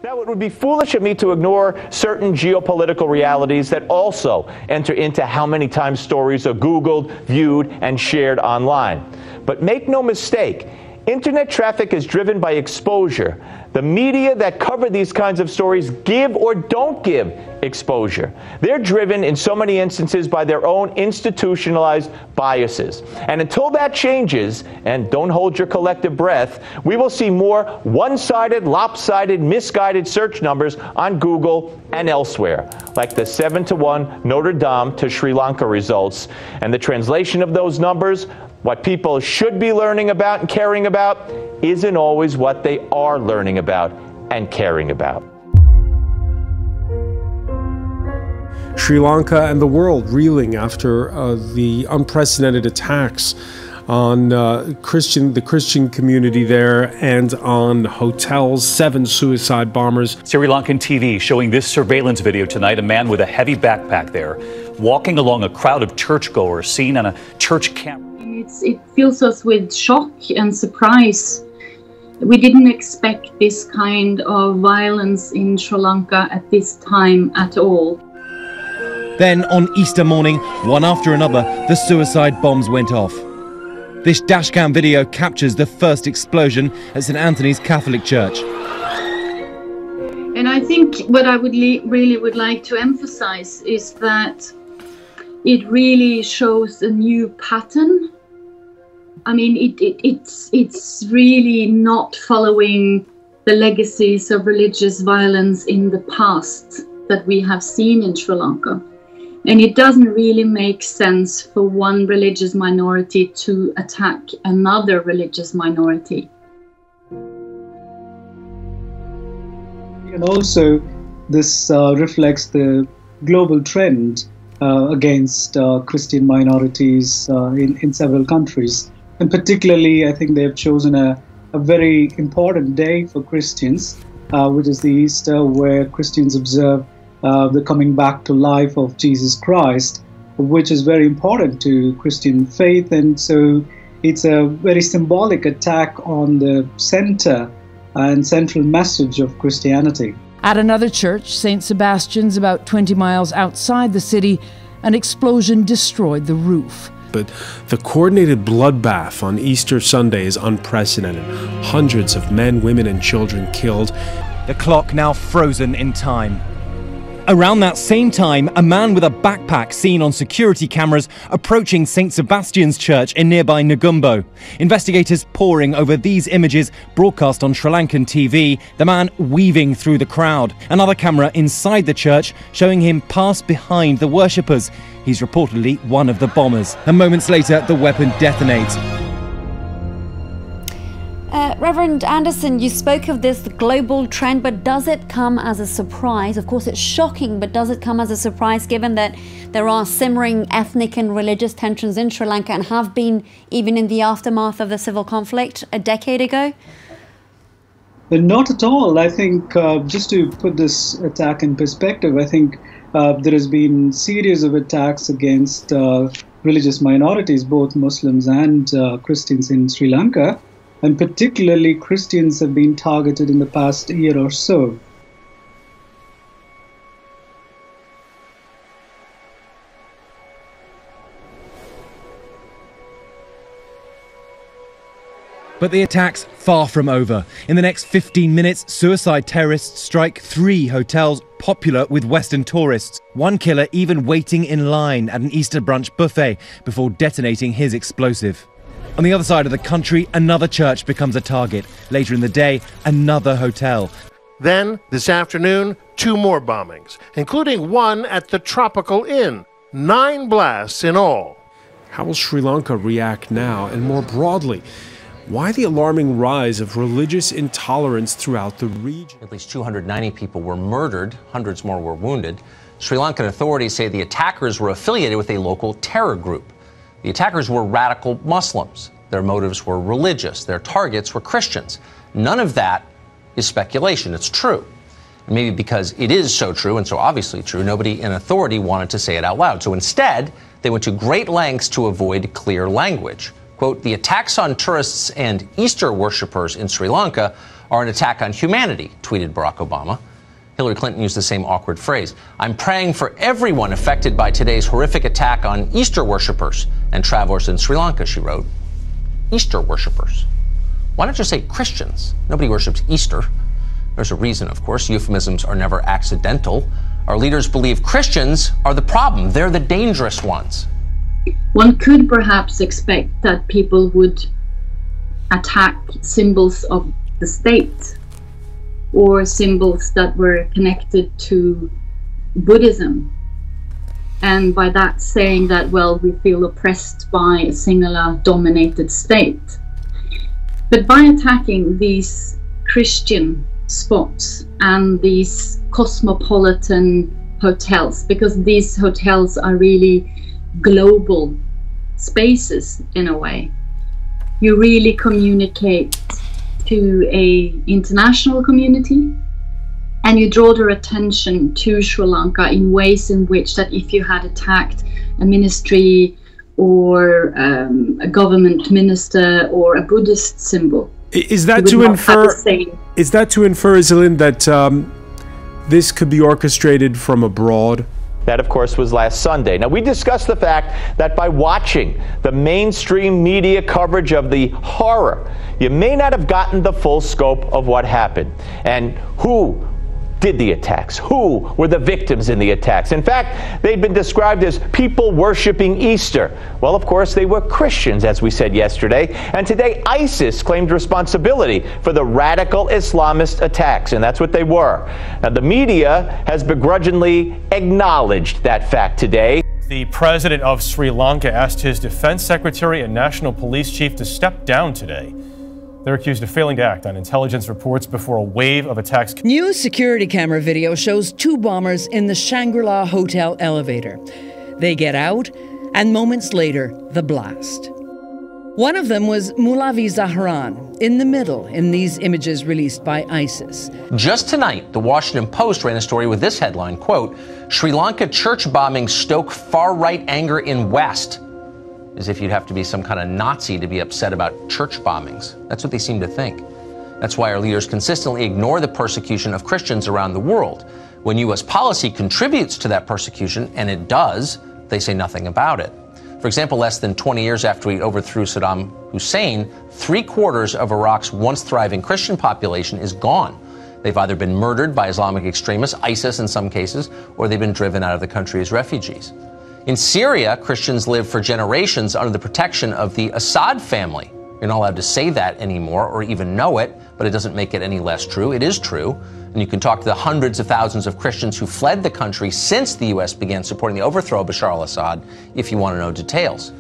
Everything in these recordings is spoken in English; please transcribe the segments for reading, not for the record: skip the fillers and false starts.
Now, it would be foolish of me to ignore certain geopolitical realities that also enter into how many times stories are Googled, viewed, and shared online. But make no mistake, internet traffic is driven by exposure. The media that cover these kinds of stories give or don't give exposure. They're driven in so many instances by their own institutionalized biases. And until that changes, and don't hold your collective breath, we will see more one-sided, lopsided, misguided search numbers on Google and elsewhere, like the 7-1 Notre Dame to Sri Lanka results. And the translation of those numbers, what people should be learning about and caring about, isn't always what they are learning about and caring about. Sri Lanka and the world reeling after the unprecedented attacks on the Christian community there and on hotels, 7 suicide bombers. Sri Lankan TV showing this surveillance video tonight, a man with a heavy backpack there, walking along a crowd of churchgoers seen on a church camera. It fills us with shock and surprise. We didn't expect this kind of violence in Sri Lanka at this time at all. Then on Easter morning, one after another, the suicide bombs went off. This dashcam video captures the first explosion at St. Anthony's Catholic Church. And I think what I really would like to emphasize is that it really shows a new pattern. I mean, it's really not following the legacies of religious violence in the past that we have seen in Sri Lanka. And it doesn't really make sense for one religious minority to attack another religious minority. And also, this reflects the global trend against Christian minorities in several countries. And particularly, I think they have chosen a very important day for Christians, which is the Easter, where Christians observe the coming back to life of Jesus Christ, which is very important to Christian faith. And so it's a very symbolic attack on the center and central message of Christianity. At another church, St. Sebastian's, about 20 miles outside the city, an explosion destroyed the roof. But the coordinated bloodbath on Easter Sunday is unprecedented. Hundreds of men, women, and children killed. The clock now frozen in time. Around that same time, a man with a backpack seen on security cameras approaching St. Sebastian's Church in nearby Negumbo. Investigators poring over these images broadcast on Sri Lankan TV, the man weaving through the crowd. Another camera inside the church showing him pass behind the worshippers. He's reportedly one of the bombers. And moments later, the weapon detonates. Reverend Anderson, you spoke of this global trend, but does it come as a surprise? Of course, it's shocking, but does it come as a surprise given that there are simmering ethnic and religious tensions in Sri Lanka and have been even in the aftermath of the civil conflict a decade ago? Not at all. I think just to put this attack in perspective, I think there has been a series of attacks against religious minorities, both Muslims and Christians in Sri Lanka. And particularly Christians have been targeted in the past year or so. But the attack's far from over. In the next 15 minutes, suicide terrorists strike 3 hotels popular with Western tourists. One killer even waiting in line at an Easter brunch buffet before detonating his explosive. On the other side of the country, another church becomes a target. Later in the day, another hotel. Then, this afternoon, 2 more bombings, including one at the Tropical Inn. 9 blasts in all. How will Sri Lanka react now? And more broadly, why the alarming rise of religious intolerance throughout the region? At least 290 people were murdered, hundreds more were wounded. Sri Lankan authorities say the attackers were affiliated with a local terror group. The attackers were radical Muslims. Their motives were religious. Their targets were Christians. None of that is speculation. It's true. And maybe because it is so true and so obviously true, nobody in authority wanted to say it out loud. So instead, they went to great lengths to avoid clear language. Quote, the attacks on tourists and Easter worshippers in Sri Lanka are an attack on humanity, tweeted Barack Obama. Hillary Clinton used the same awkward phrase. I'm praying for everyone affected by today's horrific attack on Easter worshippers and travelers in Sri Lanka, she wrote. Easter worshippers. Why not just say Christians? Nobody worships Easter. There's a reason, of course. Euphemisms are never accidental. Our leaders believe Christians are the problem. They're the dangerous ones. One could perhaps expect that people would attack symbols of the state or symbols that were connected to Buddhism. And by that saying that, well, we feel oppressed by a singular dominated state. But by attacking these Christian spots and these cosmopolitan hotels, because these hotels are really global spaces in a way, you really communicate to a international community, and you draw their attention to Sri Lanka in ways in which that if you had attacked a ministry or a government minister or a Buddhist symbol, is that to infer? Is that to infer, Iselin, that this could be orchestrated from abroad? That, of course, was last Sunday. Now, we discussed the fact that by watching the mainstream media coverage of the horror, you may not have gotten the full scope of what happened and who did the attacks, who were the victims in the attacks. In fact, they'd been described as people worshiping Easter. Well, of course, they were Christians, as we said yesterday, and today ISIS claimed responsibility for the radical Islamist attacks, and that's what they were. Now, the media has begrudgingly acknowledged that fact today. The president of Sri Lanka asked his defense secretary and national police chief to step down today. They're accused of failing to act on intelligence reports before a wave of attacks. New security camera video shows two bombers in the Shangri-La hotel elevator. They get out, and moments later, the blast. One of them was Moulavi Zahran, in the middle in these images released by ISIS. Just tonight, the Washington Post ran a story with this headline, quote, Sri Lanka church bombings stoke far-right anger in West. As if you'd have to be some kind of Nazi to be upset about church bombings. That's what they seem to think. That's why our leaders consistently ignore the persecution of Christians around the world. When U.S. policy contributes to that persecution, and it does, they say nothing about it. For example, less than 20 years after we overthrew Saddam Hussein, 3/4 of Iraq's once thriving Christian population is gone. They've either been murdered by Islamic extremists, ISIS in some cases, or they've been driven out of the country as refugees. In Syria, Christians lived for generations under the protection of the Assad family. You're not allowed to say that anymore or even know it, but it doesn't make it any less true. It is true. And you can talk to the hundreds of thousands of Christians who fled the country since the U.S. began supporting the overthrow of Bashar al-Assad if you want to know details.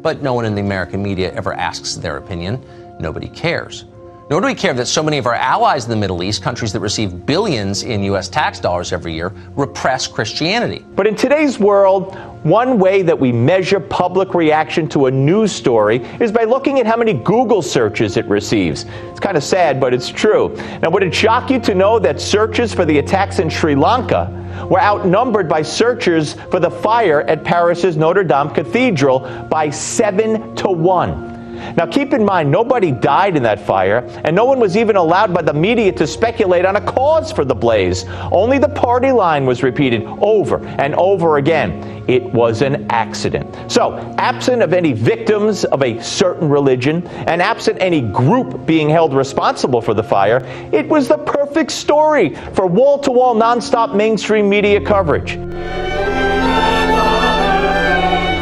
But no one in the American media ever asks their opinion. Nobody cares. Nor do we care that so many of our allies in the Middle East, countries that receive billions in U.S. tax dollars every year, repress Christianity. But in today's world, one way that we measure public reaction to a news story is by looking at how many Google searches it receives. It's kind of sad, but it's true. Now, would it shock you to know that searches for the attacks in Sri Lanka were outnumbered by searchers for the fire at Paris's Notre Dame Cathedral by 7 to 1? Now, keep in mind, nobody died in that fire, and no one was even allowed by the media to speculate on a cause for the blaze. Only the party line was repeated over and over again. It was an accident. So, absent of any victims of a certain religion, and absent any group being held responsible for the fire, it was the perfect story for wall-to-wall, nonstop mainstream media coverage.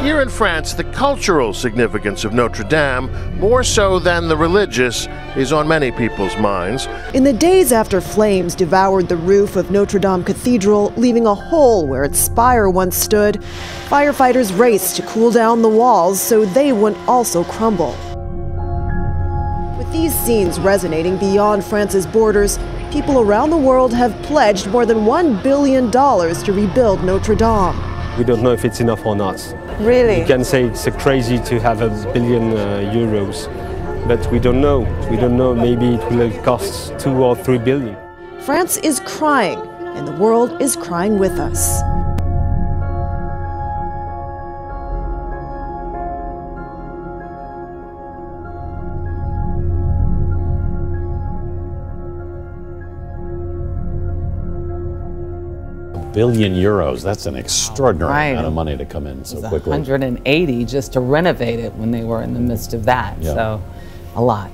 Here in France, the cultural significance of Notre Dame, more so than the religious, is on many people's minds. In the days after flames devoured the roof of Notre Dame Cathedral, leaving a hole where its spire once stood, firefighters raced to cool down the walls so they wouldn't also crumble. With these scenes resonating beyond France's borders, people around the world have pledged more than $1 billion to rebuild Notre Dame. We don't know if it's enough or not. Really? You can say it's crazy to have €1 billion, but we don't know. We don't know, maybe it will cost 2 or 3 billion. France is crying, and the world is crying with us. billion euros. That's an extraordinary amount of money to come in so quickly. 180 just to renovate it when they were in the midst of that. Yeah. So, a lot.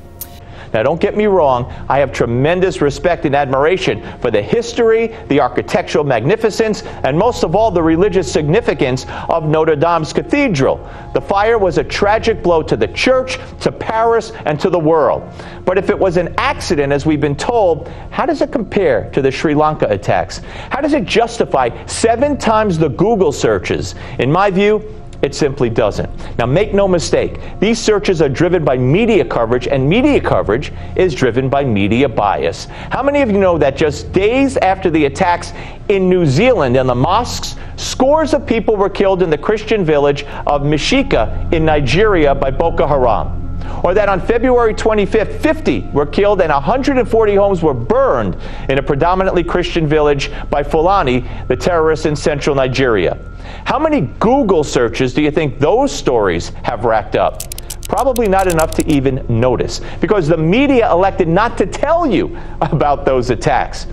Now, don't get me wrong, I have tremendous respect and admiration for the history, the architectural magnificence, and most of all, the religious significance of Notre Dame's cathedral. The fire was a tragic blow to the church, to Paris, and to the world. But if it was an accident, as we've been told, how does it compare to the Sri Lanka attacks? How does it justify 7 times the Google searches? In my view, it simply doesn't. Now, make no mistake, these searches are driven by media coverage, and media coverage is driven by media bias. How many of you know that just days after the attacks in New Zealand in the mosques, scores of people were killed in the Christian village of Mishika in Nigeria by Boko Haram? Or that on February 25th, 50 were killed and 140 homes were burned in a predominantly Christian village by Fulani, the terrorists in central Nigeria? How many Google searches do you think those stories have racked up? Probably not enough to even notice, because the media elected not to tell you about those attacks.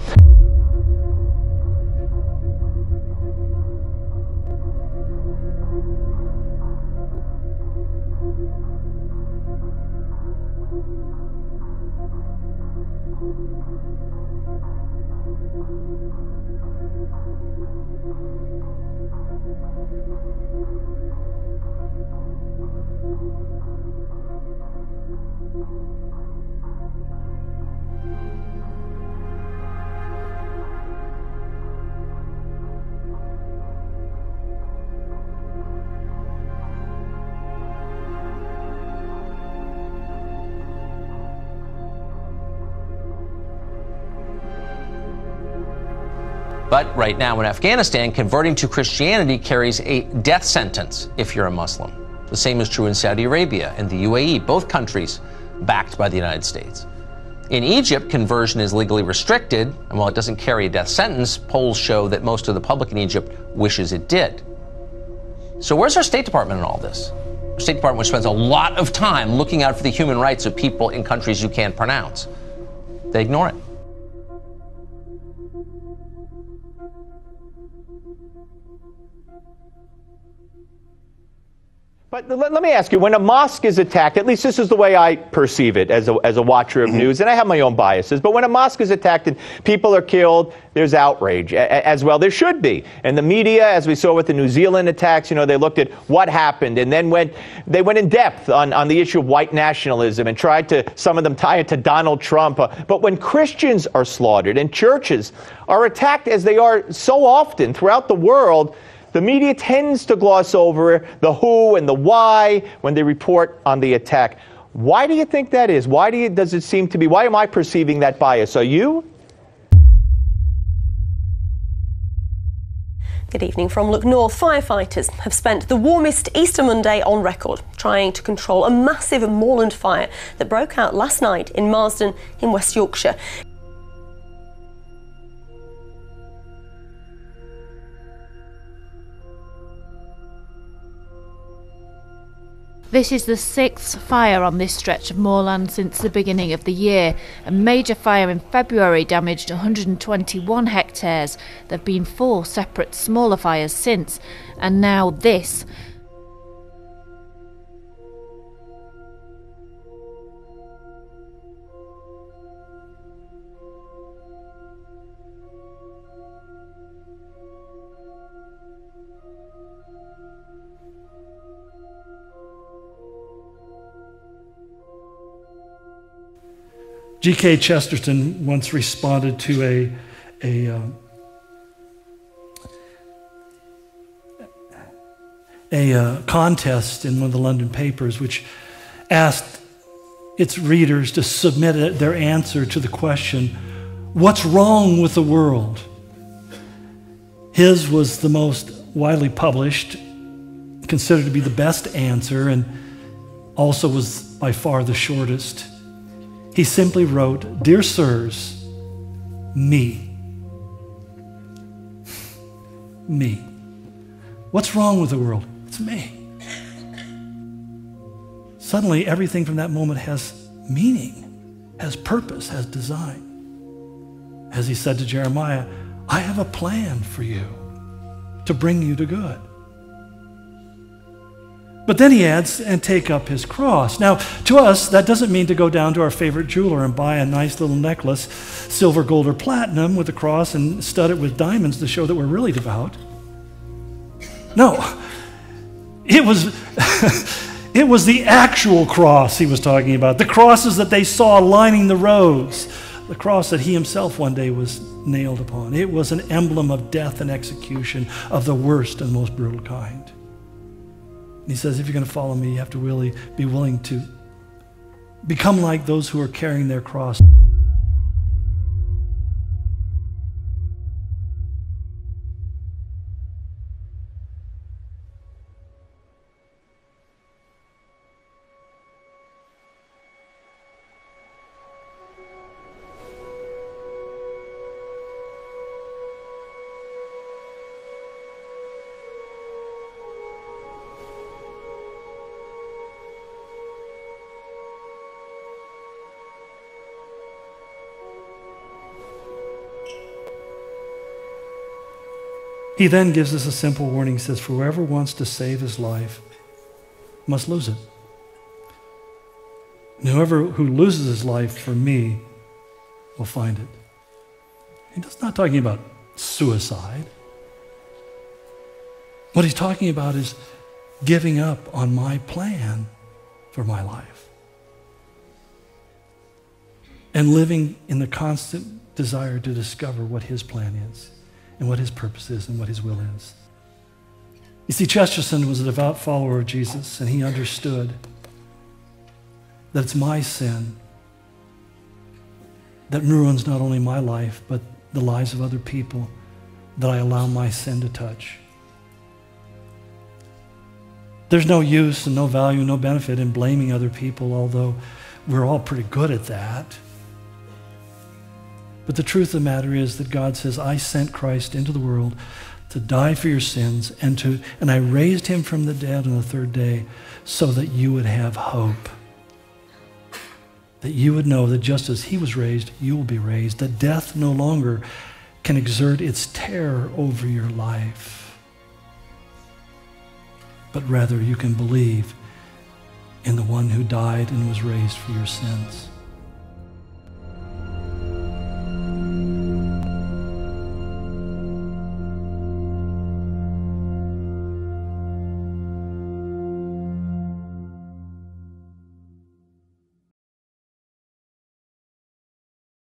But right now in Afghanistan, converting to Christianity carries a death sentence if you're a Muslim. The same is true in Saudi Arabia and the UAE, both countries backed by the United States. In Egypt, conversion is legally restricted, and while it doesn't carry a death sentence, polls show that most of the public in Egypt wishes it did. So where's our State Department in all this? Our State Department, which spends a lot of time looking out for the human rights of people in countries you can't pronounce. They ignore it. But let me ask you, when a mosque is attacked, at least this is the way I perceive it as a watcher of news, and I have my own biases, but when a mosque is attacked and people are killed, there's outrage, as well there should be. And the media, as we saw with the New Zealand attacks, you know, they looked at what happened and then they went in depth on the issue of white nationalism and tried to, some of them tie it to Donald Trump. But when Christians are slaughtered and churches are attacked, as they are so often throughout the world, the media tends to gloss over the who and the why when they report on the attack. Why do you think that is? Why does it seem to be? Why am I perceiving that bias? Are you? Good evening from Look North. Firefighters have spent the warmest Easter Monday on record trying to control a massive moorland fire that broke out last night in Marsden in West Yorkshire. This is the 6th fire on this stretch of moorland since the beginning of the year. A major fire in February damaged 121 hectares. There have been 4 separate smaller fires since, and now this. G.K. Chesterton once responded to a contest in one of the London papers, which asked its readers to submit their answer to the question, "What's wrong with the world?" His was the most widely published, considered to be the best answer, and also was by far the shortest. He simply wrote, "Dear sirs, me. Me. What's wrong with the world? It's me." Suddenly, everything from that moment has meaning, has purpose, has design. As he said to Jeremiah, I have a plan for you to bring you to good. But then he adds, and take up his cross. Now, to us, that doesn't mean to go down to our favorite jeweler and buy a nice little necklace, silver, gold, or platinum with a cross and stud it with diamonds to show that we're really devout. No, it was, it was the actual cross he was talking about. The crosses that they saw lining the roads. The cross that he himself one day was nailed upon. It was an emblem of death and execution of the worst and most brutal kind. And he says, if you're going to follow me, you have to really be willing to become like those who are carrying their cross. He then gives us a simple warning. He says, for whoever wants to save his life must lose it. And whoever who loses his life for me will find it. He's not talking about suicide. What he's talking about is giving up on my plan for my life and living in the constant desire to discover what his plan is and what his purpose is and what his will is. You see, Chesterton was a devout follower of Jesus, and he understood that it's my sin that ruins not only my life, but the lives of other people that I allow my sin to touch. There's no use and no value, no benefit in blaming other people, although we're all pretty good at that. But the truth of the matter is that God says, I sent Christ into the world to die for your sins, and I raised him from the dead on the third day so that you would have hope. That you would know that just as he was raised, you will be raised. That death no longer can exert its terror over your life. But rather you can believe in the one who died and was raised for your sins.